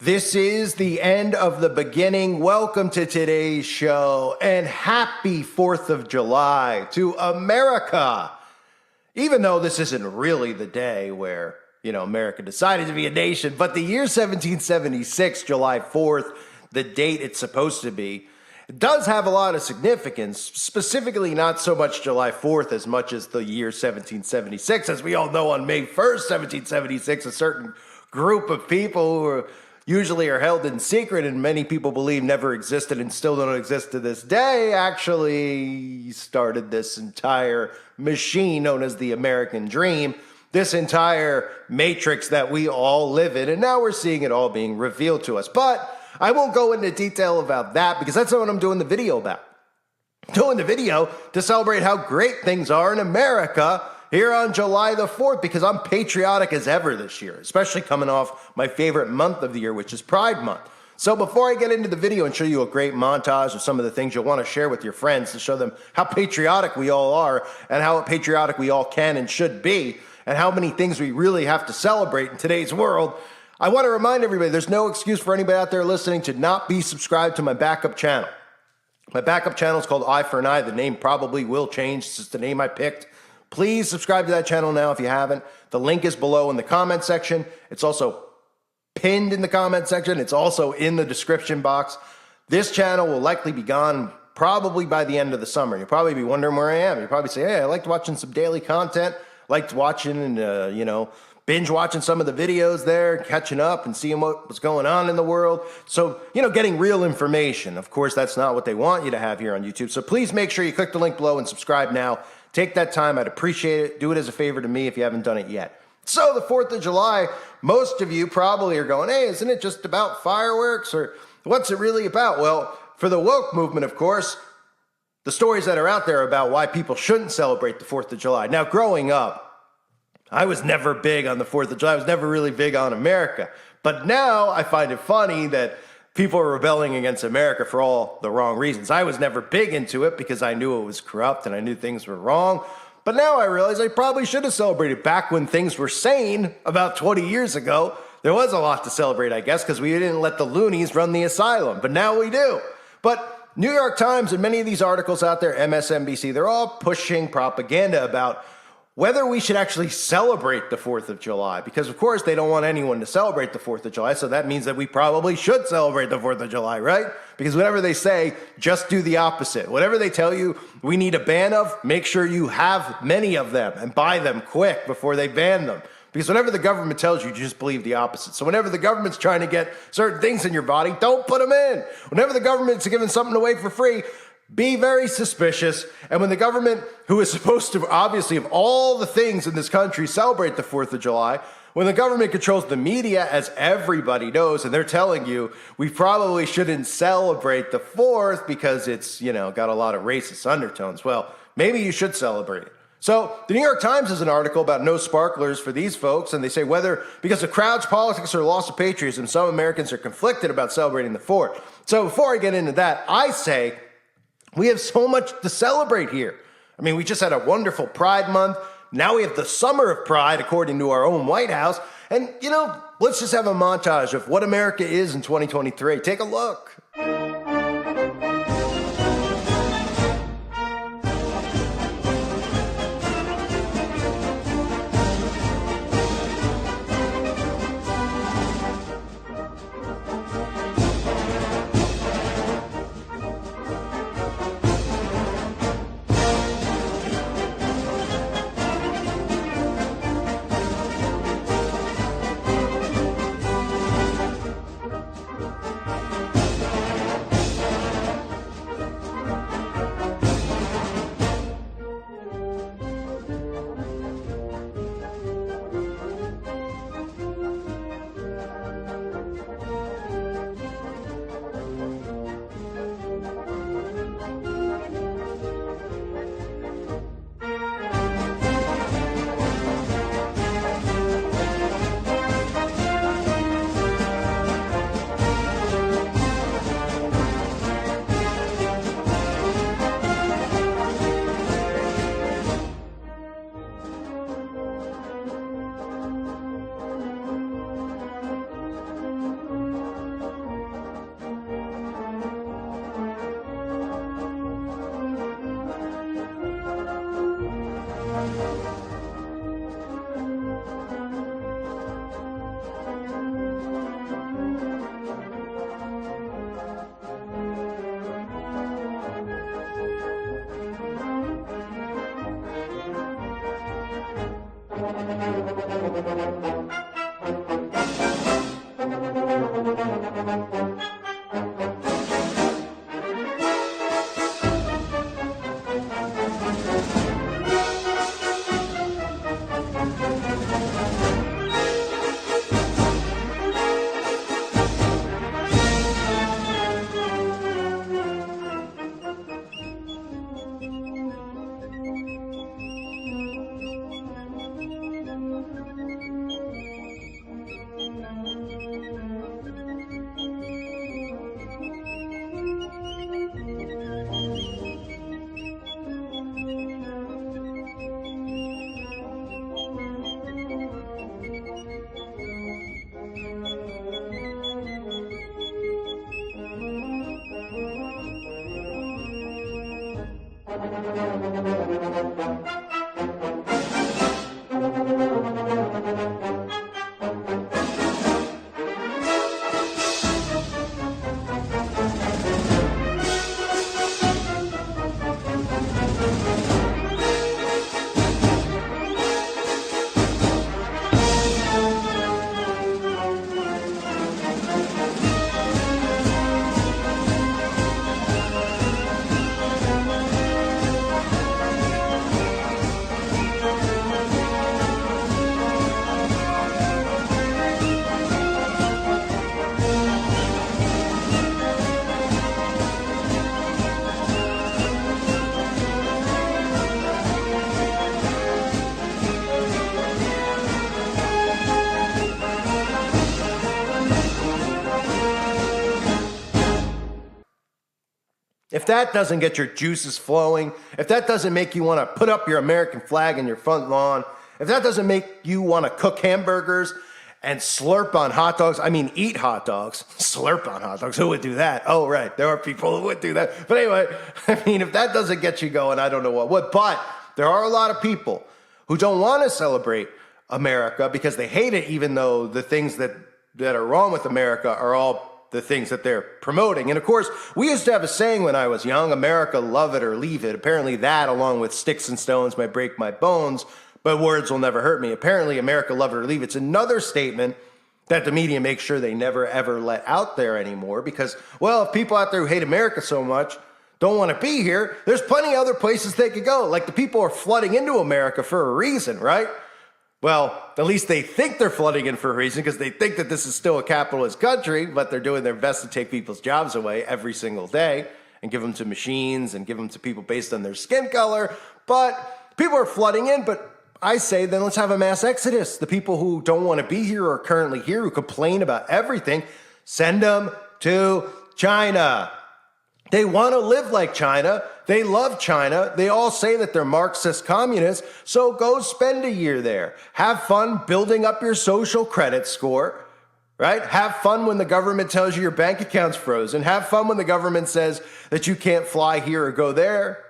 This is the end of the beginning. Welcome to today's show and happy 4th of July to America. Even though this isn't really the day where, America decided to be a nation, but the year 1776, July 4th, the date it's supposed to be, it does have a lot of significance, specifically not so much July 4th as much as the year 1776. As we all know, on May 1st, 1776, a certain group of people who usually are held in secret and many people believe never existed and still don't exist to this day, actually started this entire machine known as the American Dream, this entire matrix that we all live in, and now we're seeing it all being revealed to us. But I won't go into detail about that because that's not what I'm doing the video about. I'm doing the video to celebrate how great things are in America here on July the 4th, because I'm patriotic as ever this year, especially coming off my favorite month of the year, which is Pride Month. So before I get into the video and show you a great montage of some of the things you'll want to share with your friends to show them how patriotic we all are and how patriotic we all can and should be and how many things we really have to celebrate in today's world, I want to remind everybody there's no excuse for anybody out there listening to not be subscribed to my backup channel. My backup channel is called Eye for an Eye. The name probably will change. It's just the name I picked. Please subscribe to that channel now if you haven't. The link is below in the comment section. It's also pinned in the comment section. It's also in the description box. This channel will likely be gone probably by the end of the summer. You'll probably be wondering where I am. You'll probably say, hey, I liked watching some daily content. Liked watching and, binge watching some of the videos there, catching up and seeing what's going on in the world. So, getting real information. Of course, that's not what they want you to have here on YouTube. So please make sure you click the link below and subscribe now. Take that time. I'd appreciate it. Do it as a favor to me if you haven't done it yet. So the 4th of July, most of you probably are going, hey, isn't it just about fireworks or what's it really about? Well, for the woke movement, of course, the stories that are out there about why people shouldn't celebrate the 4th of July. Now, growing up, I was never big on the 4th of July. I was never really big on America. But now I find it funny that people are rebelling against America for all the wrong reasons. I was never big into it because I knew it was corrupt and I knew things were wrong. But now I realize I probably should have celebrated back when things were sane about 20 years ago. There was a lot to celebrate, I guess, because we didn't let the loonies run the asylum. But now we do. But New York Times and many of these articles out there, MSNBC, they're all pushing propaganda about whether we should actually celebrate the 4th of July, because of course they don't want anyone to celebrate the 4th of July, so that means that we probably should celebrate the 4th of July, right? Because whatever they say, just do the opposite. Whatever they tell you we need a ban of, make sure you have many of them and buy them quick before they ban them. Because whenever the government tells you, you just believe the opposite. So whenever the government's trying to get certain things in your body, don't put them in. Whenever the government's giving something away for free, be very suspicious. And when the government, who is supposed to, obviously, of all the things in this country, celebrate the 4th of July, when the government controls the media, as everybody knows, and they're telling you, we probably shouldn't celebrate the 4th because it's, got a lot of racist undertones. Well, maybe you should celebrate it. So the New York Times has an article about no sparklers for these folks, and they say whether because of crowds, politics, or loss of patriotism, some Americans are conflicted about celebrating the 4th. So before I get into that, I say we have so much to celebrate here. I mean, we just had a wonderful Pride Month. Now we have the Summer of Pride, according to our own White House. And, let's just have a montage of what America is in 2023. Take a look. If that doesn't get your juices flowing, if that doesn't make you want to put up your American flag in your front lawn, if that doesn't make you want to cook hamburgers and slurp on hot dogs, I mean eat hot dogs, slurp on hot dogs, who would do that? Oh, right, there are people who would do that. But anyway, I mean, if that doesn't get you going, I don't know what would. But there are a lot of people who don't want to celebrate America because they hate it, even though the things that are wrong with America are all the things that they're promoting. And of course, we used to have a saying when I was young, America, love it or leave it. Apparently that, along with sticks and stones might break my bones, but words will never hurt me. Apparently, America, love it or leave it. It's another statement that the media makes sure they never, ever let out there anymore because, well, if people out there who hate America so much don't want to be here, there's plenty of other places they could go. Like the people are flooding into America for a reason, right? Well, at least they think they're flooding in for a reason because they think that this is still a capitalist country, but they're doing their best to take people's jobs away every single day and give them to machines and give them to people based on their skin color. But people are flooding in, but I say then let's have a mass exodus. The people who don't want to be here or are currently here who complain about everything, send them to China. They want to live like China. They love China. They all say that they're Marxist communists. So go spend a year there. Have fun building up your social credit score, right? Have fun when the government tells you your bank account's frozen. Have fun when the government says that you can't fly here or go there.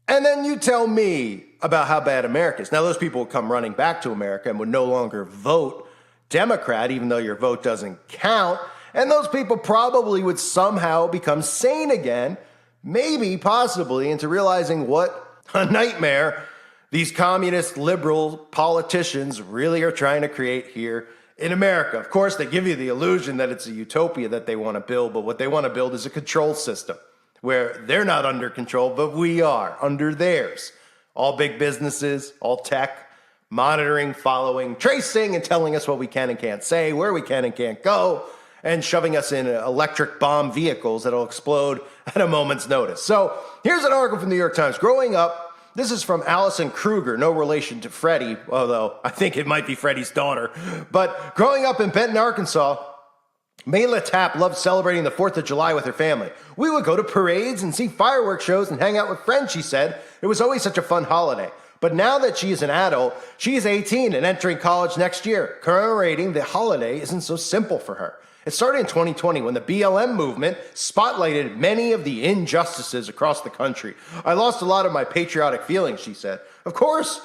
And then you tell me about how bad America is. Now, those people will come running back to America and would no longer vote Democrat, even though your vote doesn't count. And those people probably would somehow become sane again, maybe, possibly, into realizing what a nightmare these communist liberal politicians really are trying to create here in America. Of course, they give you the illusion that it's a utopia that they want to build, but what they want to build is a control system where they're not under control, but we are under theirs. All big businesses, all tech, monitoring, following, tracing, and telling us what we can and can't say, where we can and can't go, and shoving us in electric bomb vehicles that'll explode at a moment's notice. So here's an article from the New York Times. Growing up, this is from Allison Kruger, no relation to Freddie, although I think it might be Freddie's daughter. But growing up in Benton, Arkansas, Mayla Tapp loved celebrating the 4th of July with her family. We would go to parades and see fireworks shows and hang out with friends, she said. It was always such a fun holiday. But now that she is an adult, she is 18 and entering college next year. Commemorating the holiday isn't so simple for her. It started in 2020 when the BLM movement spotlighted many of the injustices across the country. I lost a lot of my patriotic feelings, she said. Of course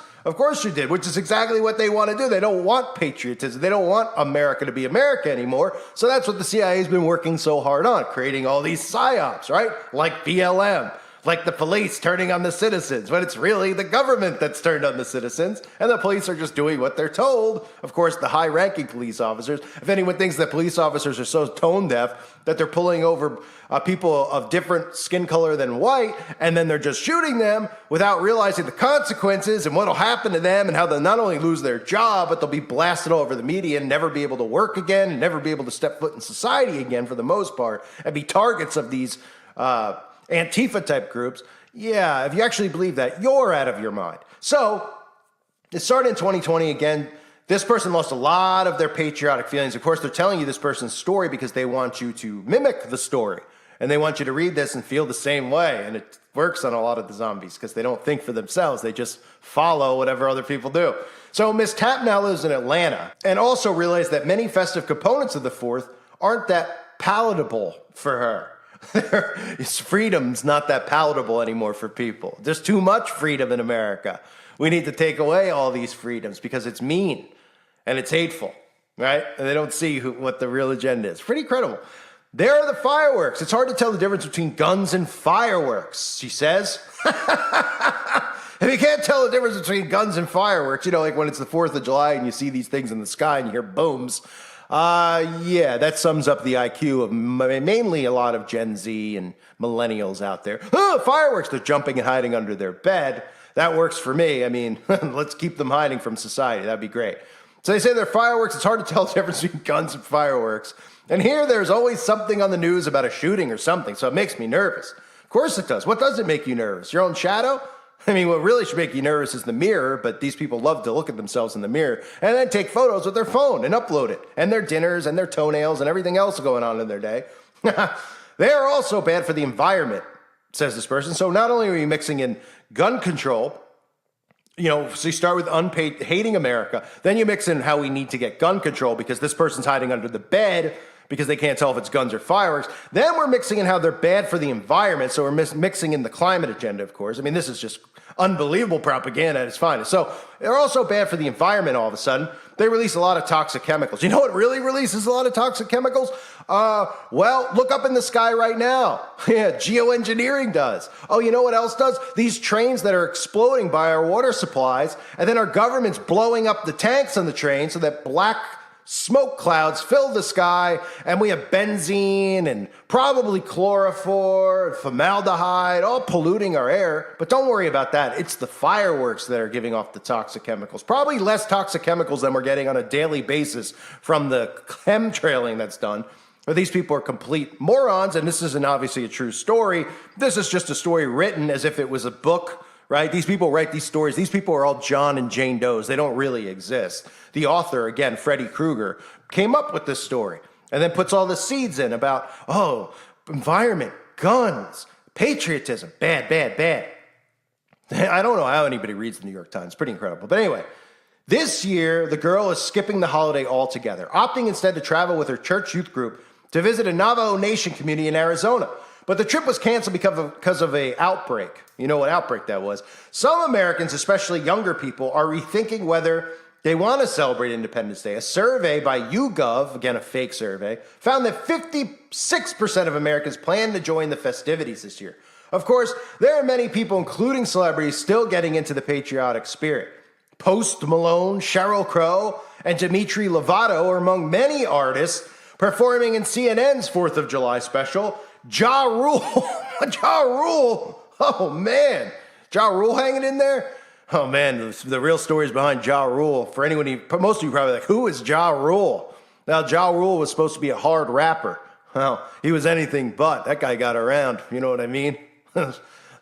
you did, which is exactly what they want to do. They don't want patriotism. They don't want America to be America anymore. So that's what the CIA has been working so hard on, creating all these psyops, right? Like BLM, like the police turning on the citizens, when it's really the government that's turned on the citizens, and the police are just doing what they're told. Of course, the high-ranking police officers. If anyone thinks that police officers are so tone-deaf that they're pulling over people of different skin color than white, and then they're just shooting them without realizing the consequences and what'll happen to them, and how they'll not only lose their job, but they'll be blasted all over the media and never be able to work again, and never be able to step foot in society again for the most part, and be targets of these Antifa-type groups. Yeah, if you actually believe that, you're out of your mind. So, it started in 2020 again. This person lost a lot of their patriotic feelings. Of course, they're telling you this person's story because they want you to mimic the story. And they want you to read this and feel the same way. And it works on a lot of the zombies because they don't think for themselves. They just follow whatever other people do. So Miss Tapp now lives in Atlanta and also realized that many festive components of the 4th aren't that palatable for her. Freedom's not that palatable anymore for people. There's too much freedom in America. We need to take away all these freedoms because it's mean and it's hateful, right? And they don't see what the real agenda is. Pretty incredible. There are the fireworks. It's hard to tell the difference between guns and fireworks, she says. If you can't tell the difference between guns and fireworks, you know, like when it's the 4th of July and you see these things in the sky and you hear booms, yeah, that sums up the IQ of mainly a lot of Gen Z and millennials out there. Oh, fireworks, they're jumping and hiding under their bed. That works for me. I mean, let's keep them hiding from society. That'd be great. So they say they're fireworks. It's hard to tell the difference between guns and fireworks. And here there's always something on the news about a shooting or something, so it makes me nervous. Of course it does. What doesn't make you nervous? Your own shadow? I mean, what really should make you nervous is the mirror, but these people love to look at themselves in the mirror and then take photos with their phone and upload it, and their dinners and their toenails and everything else going on in their day. They are also bad for the environment, says this person. So not only are you mixing in gun control, you know, so you start with hating America, then you mix in how we need to get gun control because this person's hiding under the bed because they can't tell if it's guns or fireworks. Then we're mixing in how they're bad for the environment. So we're mixing in the climate agenda, of course. I mean, this is just unbelievable propaganda at its finest. So they're also bad for the environment all of a sudden. They release a lot of toxic chemicals. You know what really releases a lot of toxic chemicals? Well, look up in the sky right now. Yeah, geoengineering does. Oh, you know what else does? These trains that are exploding by our water supplies, and then our government's blowing up the tanks on the train so that black smoke clouds fill the sky, and we have benzene and probably chloroform, formaldehyde, all polluting our air. But don't worry about that. It's the fireworks that are giving off the toxic chemicals. Probably less toxic chemicals than we're getting on a daily basis from the chemtrailing that's done. But these people are complete morons, and this isn't obviously a true story. This is just a story written as if it was a book, right? These people write these stories. These people are all John and Jane Does. They don't really exist. The author, again, Freddy Krueger, came up with this story and then puts all the seeds in about, oh, environment, guns, patriotism, bad, bad, bad. I don't know how anybody reads the New York Times. Pretty incredible. But anyway, this year, the girl is skipping the holiday altogether, opting instead to travel with her church youth group to visit a Navajo Nation community in Arizona. But the trip was canceled because of an outbreak. You know what outbreak that was. Some Americans, especially younger people, are rethinking whether they want to celebrate Independence Day. A survey by YouGov, again a fake survey, found that 56% of Americans plan to join the festivities this year. Of course, there are many people, including celebrities, still getting into the patriotic spirit. Post Malone, Sheryl Crow, and Dmitry Lovato are among many artists performing in CNN's 4th of July special, Ja Rule. Ja Rule. Oh, man. Ja Rule hanging in there? Oh, man, the real stories behind Ja Rule. For anyone, most of you probably like, who is Ja Rule? Now, Ja Rule was supposed to be a hard rapper. Well, he was anything but. That guy got around. You know what I mean?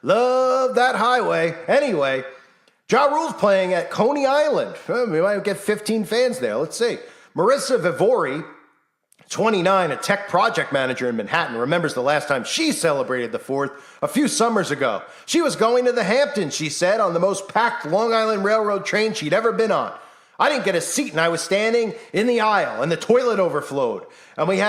Love that highway. Anyway, Ja Rule's playing at Coney Island. We might get 15 fans there. Let's see. Marissa Vivori, 29, a tech project manager in Manhattan, remembers the last time she celebrated the 4th a few summers ago. She was going to the Hamptons, she said, on the most packed Long Island Railroad train she'd ever been on. I didn't get a seat, and I was standing in the aisle, and the toilet overflowed. And we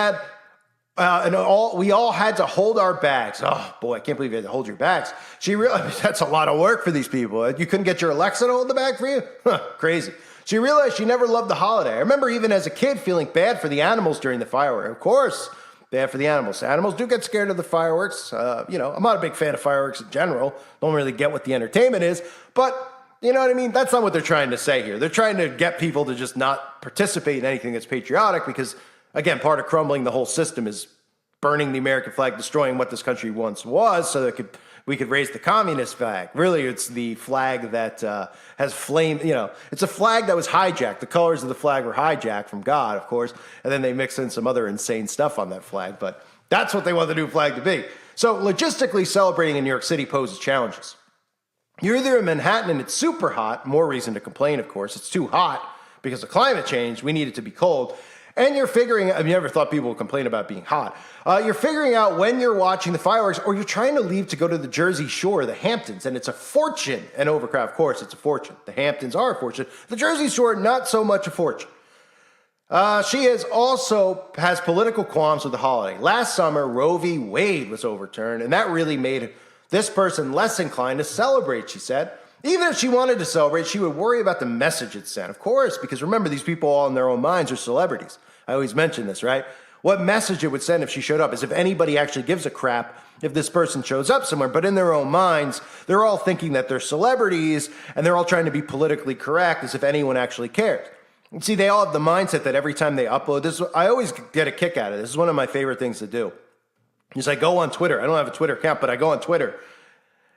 all had to hold our bags. Oh, boy, I can't believe you had to hold your bags. She realized that's a lot of work for these people. You couldn't get your Alexa to hold the bag for you? Huh, crazy. She realized she never loved the holiday. I remember even as a kid feeling bad for the animals during the fireworks. Of course, they have for the animals. Animals do get scared of the fireworks. I'm not a big fan of fireworks in general. Don't really get what the entertainment is, but you know what I mean? That's not what they're trying to say here. They're trying to get people to just not participate in anything that's patriotic because, again, part of crumbling the whole system is burning the American flag, destroying what this country once was so that we could raise the communist flag. Really, it's the flag that has flame, it's a flag that was hijacked. The colors of the flag were hijacked from God, of course, and then they mix in some other insane stuff on that flag. But that's what they want the new flag to be. So logistically, celebrating in New York City poses challenges. You're either in Manhattan and it's super hot, more reason to complain, of course. It's too hot because of climate change. We need it to be cold. And you're figuring, I've never thought people would complain about being hot. You're figuring out when you're watching the fireworks or you're trying to leave to go to the Jersey Shore, the Hamptons, and it's a fortune. And overcrowd, of course, it's a fortune. The Hamptons are a fortune. The Jersey Shore, not so much a fortune. She has political qualms with the holiday. Last summer, Roe v. Wade was overturned, and that really made this person less inclined to celebrate, she said. Even if she wanted to celebrate, she would worry about the message it sent. Of course, because remember, these people all in their own minds are celebrities. I always mention this, right? What message it would send if she showed up is if anybody actually gives a crap if this person shows up somewhere. But in their own minds, they're all thinking that they're celebrities and they're all trying to be politically correct as if anyone actually cares. And see, they all have the mindset that every time they upload this, I always get a kick out of it. This is one of my favorite things to do. Is I go on Twitter. I don't have a Twitter account, but I go on Twitter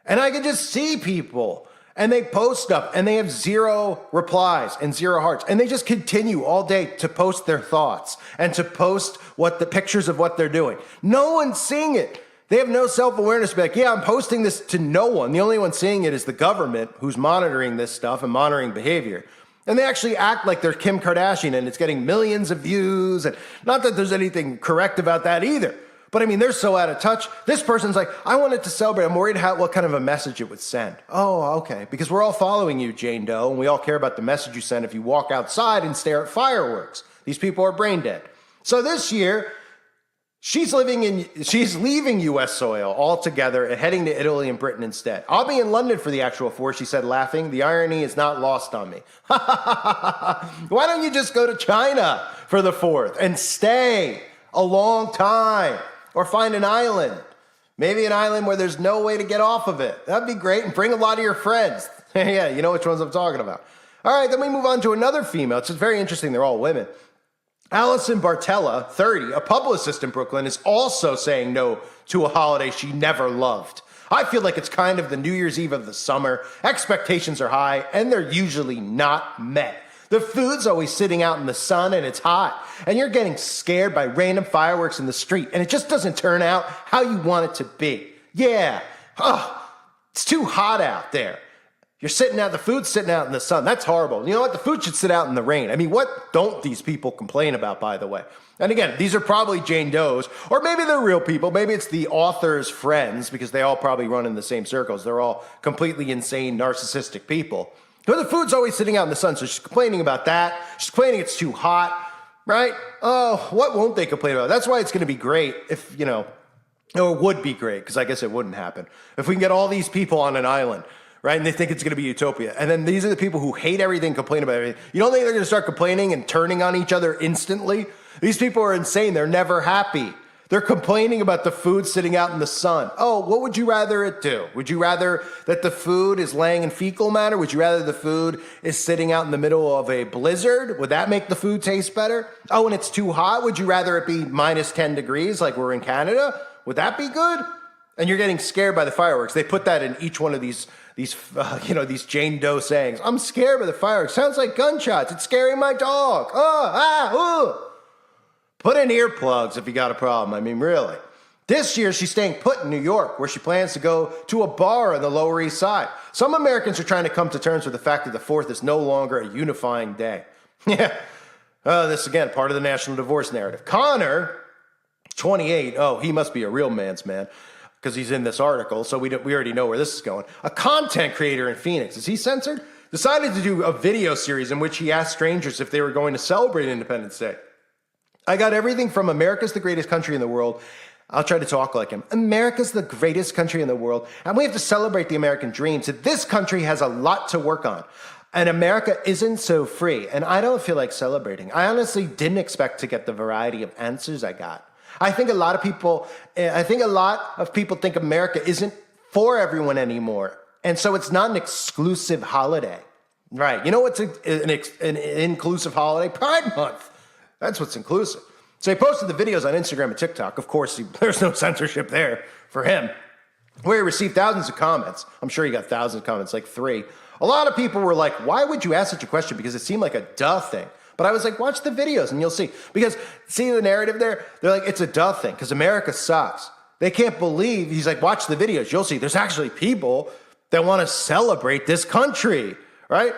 and I can just see people and they post stuff and they have 0 replies and 0 hearts. And they just continue all day to post their thoughts and to post the pictures of what they're doing. No one's seeing it. They have no self-awareness. Like, yeah, I'm posting this to no one. The only one seeing it is the government who's monitoring this stuff and monitoring behavior. And they actually act like they're Kim Kardashian and it's getting millions of views. And not that there's anything correct about that either. But I mean, they're so out of touch. This person's like, I wanted to celebrate. I'm worried what kind of a message it would send. Oh, okay. Because we're all following you, Jane Doe, and we all care about the message you send if you walk outside and stare at fireworks. These people are brain dead. So this year, she's leaving U.S. soil altogether and heading to Italy and Britain instead. I'll be in London for the actual 4th, she said, laughing. The irony is not lost on me. Why don't you just go to China for the 4th and stay a long time? Or find an island, maybe an island where there's no way to get off of it. That'd be great. And bring a lot of your friends. Yeah, you know which ones I'm talking about. All right, then we move on to another female. It's just very interesting. They're all women. Allison Bartella, 30, a publicist in Brooklyn, is also saying no to a holiday she never loved. I feel like it's kind of the New Year's Eve of the summer. Expectations are high, and they're usually not met. The food's always sitting out in the sun and it's hot, and you're getting scared by random fireworks in the street, and it just doesn't turn out how you want it to be. Yeah, it's too hot out there. The food's sitting out in the sun. That's horrible. You know what? The food should sit out in the rain. I mean, what don't these people complain about, by the way? And again, these are probably Jane Doe's, or maybe they're real people. Maybe it's the author's friends, because they all probably run in the same circles. They're all completely insane, narcissistic people. But the food's always sitting out in the sun, so she's complaining about that. She's complaining it's too hot, right? Oh, what won't they complain about? That's why it's going to be great if, or it would be great, because I guess it wouldn't happen. If we can get all these people on an island, right, and they think it's going to be utopia. And then these are the people who hate everything, complain about everything. You don't think they're going to start complaining and turning on each other instantly? These people are insane. They're never happy. They're complaining about the food sitting out in the sun. Oh, what would you rather it do? Would you rather that the food is laying in fecal matter? Would you rather the food is sitting out in the middle of a blizzard? Would that make the food taste better? Oh, and it's too hot? Would you rather it be minus 10 degrees like we're in Canada? Would that be good? And you're getting scared by the fireworks. They put that in each one of these Jane Doe sayings. I'm scared by the fireworks. Sounds like gunshots. It's scaring my dog. Put in earplugs if you got a problem. I mean, really. This year, she's staying put in New York, where she plans to go to a bar on the Lower East Side. Some Americans are trying to come to terms with the fact that the 4th is no longer a unifying day. Yeah. This, again, part of the national divorce narrative. Connor, 28, he must be a real man's man, because he's in this article, so we already know where this is going. A content creator in Phoenix, is he censored? Decided to do a video series in which he asked strangers if they were going to celebrate Independence Day. I got everything from America's the greatest country in the world. I'll try to talk like him. America's the greatest country in the world, and we have to celebrate the American dream. So this country has a lot to work on, and America isn't so free, and I don't feel like celebrating. I honestly didn't expect to get the variety of answers I got. I think a lot of people think America isn't for everyone anymore. And so it's not an exclusive holiday. Right. You know what's an inclusive holiday? Pride Month. That's what's inclusive. So he posted the videos on Instagram and TikTok. Of course, there's no censorship there for him, where he received thousands of comments. I'm sure he got thousands of comments, like 3. A lot of people were like, why would you ask such a question? Because it seemed like a duh thing. But I was like, watch the videos and you'll see. Because see the narrative there? They're like, it's a duh thing because America sucks. They can't believe, he's like, watch the videos. You'll see there's actually people that want to celebrate this country, right?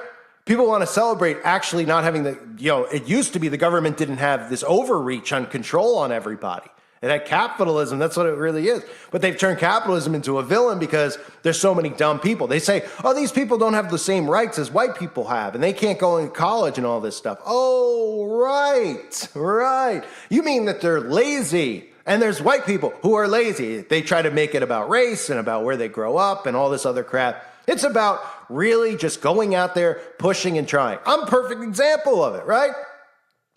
People want to celebrate actually not having it used to be the government didn't have this overreach on control on everybody. It had capitalism. That's what it really is. But they've turned capitalism into a villain because there's so many dumb people. They say, oh, these people don't have the same rights as white people have, and they can't go in college and all this stuff. Oh, right. You mean that they're lazy. And there's white people who are lazy. They try to make it about race and about where they grow up and all this other crap. It's about really just going out there, pushing and trying. I'm a perfect example of it, right?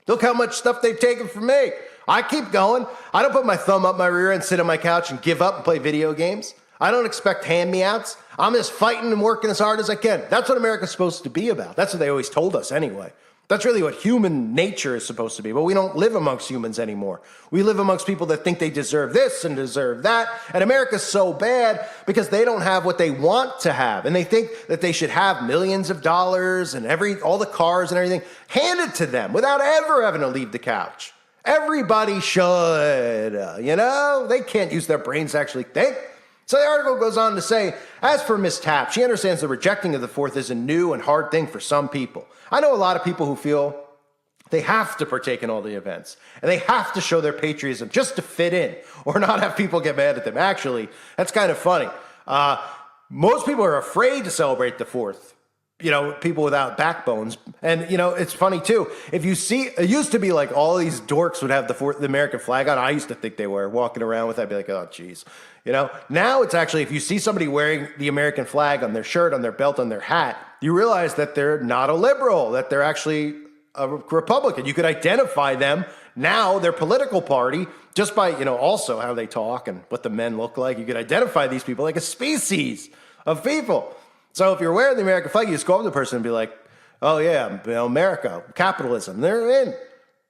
Look how much stuff they've taken from me. I keep going. I don't put my thumb up my rear and sit on my couch and give up and play video games. I don't expect hand-me-outs. I'm just fighting and working as hard as I can. That's what America's supposed to be about. That's what they always told us anyway. That's really what human nature is supposed to be. But we don't live amongst humans anymore. We live amongst people that think they deserve this and deserve that. And America's so bad because they don't have what they want to have. And they think that they should have millions of dollars and all the cars and everything handed to them without ever having to leave the couch. Everybody should, they can't use their brains to actually think. So the article goes on to say, as for Ms. Tapp, she understands the rejecting of the 4th is a new and hard thing for some people. I know a lot of people who feel they have to partake in all the events and they have to show their patriotism just to fit in or not have people get mad at them. Actually, that's kind of funny. Most people are afraid to celebrate the 4th. People without backbones. And, it's funny too. If you see, it used to be like all these dorks would have the American flag on. I used to think they were walking around with that. I'd be like, oh, geez. Now it's actually, if you see somebody wearing the American flag on their shirt, on their belt, on their hat, you realize that they're not a liberal, that they're actually a Republican. You could identify them now, their political party, just by, also how they talk and what the men look like. You could identify these people like a species of people. So if you're wearing the American flag, you just go up to the person and be like, oh yeah, America, capitalism, they're in,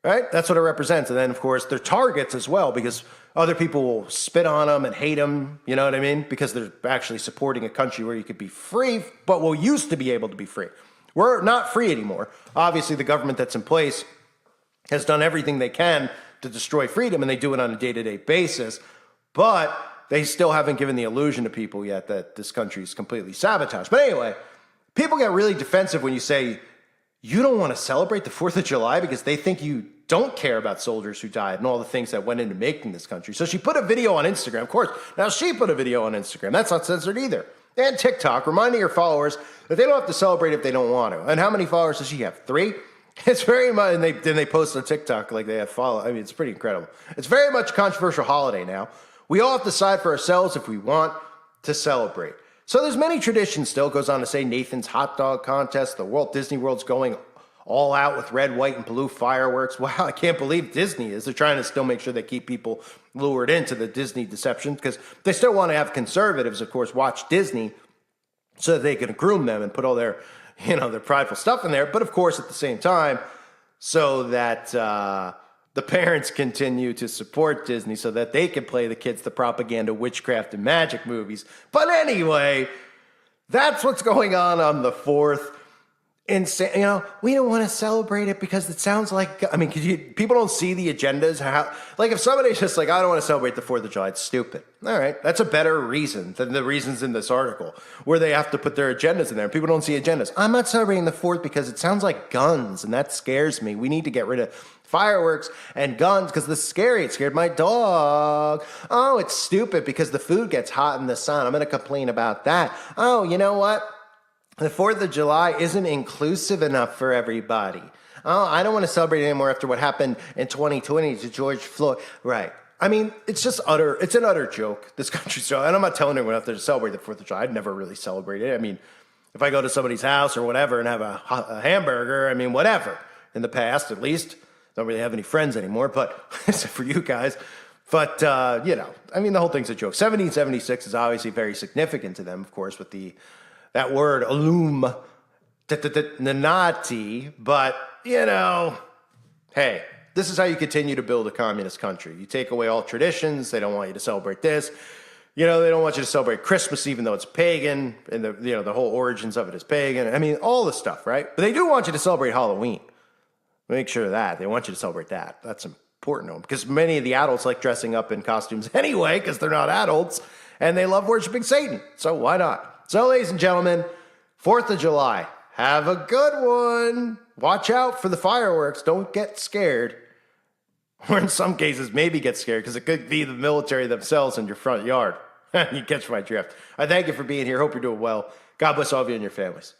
right? That's what it represents. And then, of course, they're targets as well because other people will spit on them and hate them, you know what I mean? Because they're actually supporting a country where you could be free, but we used to be able to be free. We're not free anymore. Obviously, the government that's in place has done everything they can to destroy freedom, and they do it on a day-to-day basis. But they still haven't given the illusion to people yet that this country is completely sabotaged. But anyway, people get really defensive when you say you don't want to celebrate the 4th of July because they think you don't care about soldiers who died and all the things that went into making this country. So she put a video on Instagram, of course. Now she put a video on Instagram. That's not censored either. And TikTok, reminding her followers that they don't have to celebrate if they don't want to. And how many followers does she have? 3? It's very much, and then they post on TikTok like they have followers. I mean, it's pretty incredible. It's very much a controversial holiday now. We all have to decide for ourselves if we want to celebrate. So there's many traditions still. It goes on to say Nathan's hot dog contest. The Walt Disney World's going all out with red, white, and blue fireworks. Wow, I can't believe Disney is. They're trying to still make sure they keep people lured into the Disney deception because they still want to have conservatives, of course, watch Disney so that they can groom them and put all their, their prideful stuff in there. But of course, at the same time, so that the parents continue to support Disney so that they can play the kids the propaganda, witchcraft, and magic movies. But anyway, that's what's going on the 4th. Insane, we don't want to celebrate it because it sounds like, people don't see the agendas. If somebody's just like, I don't want to celebrate the 4th of July, it's stupid. All right, that's a better reason than the reasons in this article where they have to put their agendas in there. People don't see agendas. I'm not celebrating the 4th because it sounds like guns and that scares me. We need to get rid of fireworks and guns because it's scary. It scared my dog. Oh, it's stupid because the food gets hot in the sun. I'm going to complain about that. Oh, you know what? The 4th of July isn't inclusive enough for everybody. Oh, I don't want to celebrate anymore after what happened in 2020 to George Floyd. Right. It's an utter joke, this country. So, and I'm not telling everyone out there to celebrate the 4th of July. I'd never really celebrate it. If I go to somebody's house or whatever and have a hamburger, whatever. In the past, at least. Don't really have any friends anymore, but except for you guys. But, the whole thing's a joke. 1776 is obviously very significant to them, of course, with that word, Illuminati. But, hey, this is how you continue to build a communist country. You take away all traditions. They don't want you to celebrate this. They don't want you to celebrate Christmas, even though it's pagan, and the whole origins of it is pagan. I mean, all this stuff, right? But they do want you to celebrate Halloween. Make sure of that. They want you to celebrate that. That's important to them, because many of the adults like dressing up in costumes anyway, because they're not adults, and they love worshiping Satan. So why not? So, ladies and gentlemen, 4th of July. Have a good one. Watch out for the fireworks. Don't get scared. Or in some cases, maybe get scared, because it could be the military themselves in your front yard. You catch my drift. I thank you for being here. Hope you're doing well. God bless all of you and your families.